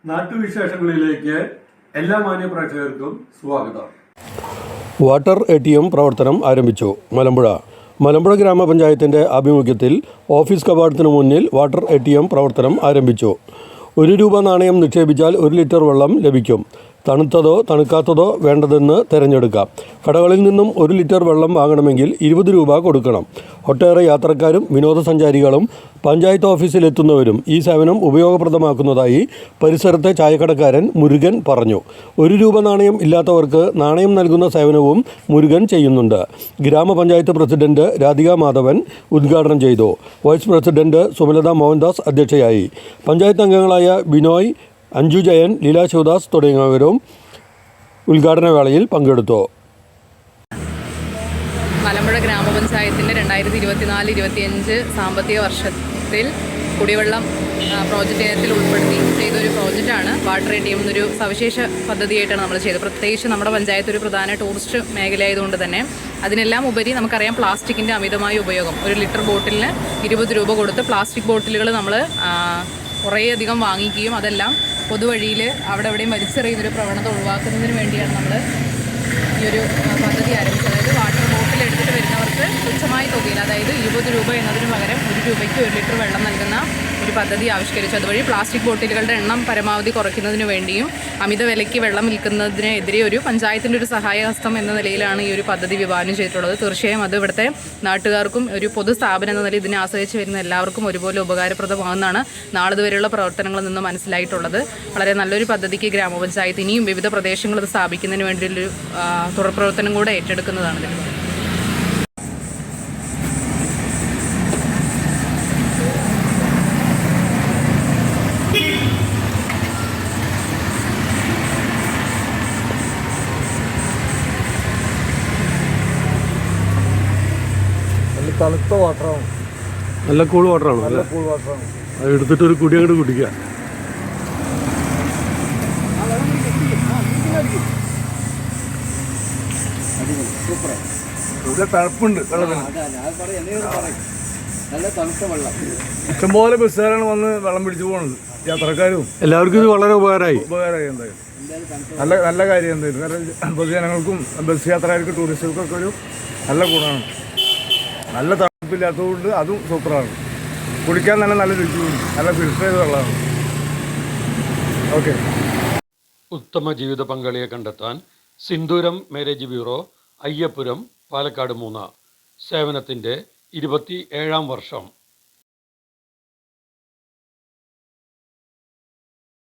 നാട്ടുവിശേഷങ്ങളിലേക്ക് എല്ലാ മാന്യ പ്രേക്ഷകർക്കും സ്വാഗതം. വാട്ടർ ATM പ്രവർത്തനം ആരംഭിച്ചു. മലമ്പുഴ ഗ്രാമപഞ്ചായത്തിൻ്റെ ആഭിമുഖ്യത്തിൽ ഓഫീസ് കവാടത്തിനു മുന്നിൽ വാട്ടർ ATM പ്രവർത്തനം ആരംഭിച്ചു. ₹1 നാണയം നിക്ഷേപിച്ചാൽ 1 ലിറ്റർ വെള്ളം ലഭിക്കും. തണുത്തതോ തണുക്കാത്തതോ വേണ്ടതെന്ന് തിരഞ്ഞെടുക്കാം. കടകളിൽ നിന്നും 1 ലിറ്റർ വെള്ളം വാങ്ങണമെങ്കിൽ ₹20 കൊടുക്കണം. ഒട്ടേറെ യാത്രക്കാരും വിനോദസഞ്ചാരികളും പഞ്ചായത്ത് ഓഫീസിലെത്തുന്നവരും ഈ സേവനം ഉപയോഗപ്രദമാക്കുന്നതായി പരിസരത്തെ ചായക്കടക്കാരൻ മുരുകൻ പറഞ്ഞു. ₹1 നാണയം ഇല്ലാത്തവർക്ക് നാണയം നൽകുന്ന സേവനവും മുരുകൻ ചെയ്യുന്നുണ്ട്. ഗ്രാമപഞ്ചായത്ത് പ്രസിഡന്റ് രാധിക മാധവൻ ഉദ്ഘാടനം ചെയ്തു. വൈസ് പ്രസിഡന്റ് സുമലത മോഹൻദാസ് അധ്യക്ഷയായി. പഞ്ചായത്ത് അംഗങ്ങളായ ബിനോയ്, അഞ്ജു ജയൻ, ലീല ശിവദാസ് തുടങ്ങിയവരും ഉദ്ഘാടന വേളയിൽ പങ്കെടുത്തു. മലമ്പുഴ ഗ്രാമപഞ്ചായത്തിൻ്റെ 2024-25 സാമ്പത്തിക വർഷത്തിൽ കുടിവെള്ളം പ്രോജക്റ്റ് ഇനത്തിൽ ഉൾപ്പെടുത്തി ചെയ്തൊരു പ്രോജക്റ്റാണ് വാട്ടർ ATM എന്നൊരു സവിശേഷ പദ്ധതിയായിട്ടാണ് നമ്മൾ ചെയ്തത്. പ്രത്യേകിച്ച് നമ്മുടെ പഞ്ചായത്ത് ഒരു പ്രധാന ടൂറിസ്റ്റ് മേഖലയായതുകൊണ്ട് തന്നെ അതിനെല്ലാം ഉപരി നമുക്കറിയാം പ്ലാസ്റ്റിക്കിൻ്റെ അമിതമായ ഉപയോഗം. 1 ലിറ്റർ ബോട്ടിലിന് ₹20 കൊടുത്ത് പ്ലാസ്റ്റിക് ബോട്ടിലുകൾ നമ്മൾ കുറേയധികം വാങ്ങിക്കുകയും അതെല്ലാം പൊതുവഴിയിൽ അവിടെ എവിടെയും വലിച്ചെറിയുന്നൊരു പ്രവണത ഒഴിവാക്കുന്നതിന് വേണ്ടിയാണ് നമ്മൾ ഈ ഒരു പദ്ധതി ആരംഭിച്ചത്. അതായത് വാട്ടർ ബോട്ടിൽ എടുത്തിട്ട് വരുന്നവർക്ക് തുച്ഛമായ തുകയിൽ, അതായത് ₹20 എന്നതിന് പകരം ₹1 1 ലിറ്റർ വെള്ളം നൽകുന്ന ഒരു പദ്ധതി ആവിഷ്കരിച്ചു. അതുവഴി പ്ലാസ്റ്റിക് ബോട്ടിലുകളുടെ എണ്ണം പരമാവധി കുറയ്ക്കുന്നതിന് വേണ്ടിയും അമിത വിലയ്ക്ക് വെള്ളം വിൽക്കുന്നതിനെതിരെ ഒരു പഞ്ചായത്തിൻ്റെ ഒരു സഹായഹസ്തം എന്ന നിലയിലാണ് ഈ ഒരു പദ്ധതി വിഭാവനം ചെയ്തിട്ടുള്ളത്. തീർച്ചയായും അത് ഇവിടുത്തെ നാട്ടുകാർക്കും ഒരു പൊതു സ്ഥാപനം എന്ന നിലയിൽ ഇതിനെ ആശ്രയിച്ച് വരുന്ന എല്ലാവർക്കും ഒരുപോലെ ഉപകാരപ്രദമാകുന്നതാണ് നാളിതുവരെയുള്ള പ്രവർത്തനങ്ങളിൽ നിന്ന് മനസ്സിലായിട്ടുള്ളത്. വളരെ നല്ലൊരു പദ്ധതിക്ക് ഗ്രാമപഞ്ചായത്ത് ഇനിയും വിവിധ പ്രദേശങ്ങൾ ഇത് സ്ഥാപിക്കുന്നതിന് വേണ്ടിയൊരു തുടർ പ്രവർത്തനം കൂടെ ഏറ്റെടുക്കുന്നതാണ് ഇതിൽ. തണുത്ത വാട്ടറാണ്, നല്ല കൂൾ വാട്ടറാണ്. നല്ല കൂൾ വാട്ടറാണ്. അത് എടുത്തിട്ടൊരു കുടി അങ്ങോട്ട് കുടിക്കുക. ഇവിടെ തണുപ്പുണ്ട് വെള്ളത്തിന്. നല്ല തണുത്ത വെള്ളം. ഇഷ്ടംപോലെ ബസ്സുകാരാണ് വന്ന് വെള്ളം പിടിച്ചു പോകുന്നത്. യാത്രക്കാരും എല്ലാവർക്കും ഇത് വളരെ ഉപകാരമായി. എന്തായാലും നല്ല കാര്യം. എന്തായാലും കാരണം പൊതുജനങ്ങൾക്കും ബസ് യാത്രക്കാർക്കും ടൂറിസ്റ്റുകൾക്കൊക്കെ ഒരു നല്ല ഗുണമാണ്. നല്ല തണുപ്പില്ലാത്തതുകൊണ്ട് അതും സൂപ്പറാണ്. കുടിക്കാൻ തന്നെ നല്ല രുചിയുണ്ട്. നല്ല ഫിൽറ്റർ ചെയ്ത വെള്ളമാണ്. ഓക്കെ. ഉത്തമ ജീവിത പങ്കാളിയെ കണ്ടെത്താൻ സിന്ദൂരം മാരേജ് ബ്യൂറോ, അയ്യപ്പുരം, പാലക്കാട് 3. സേവനത്തിൻ്റെ 27ാം വർഷം.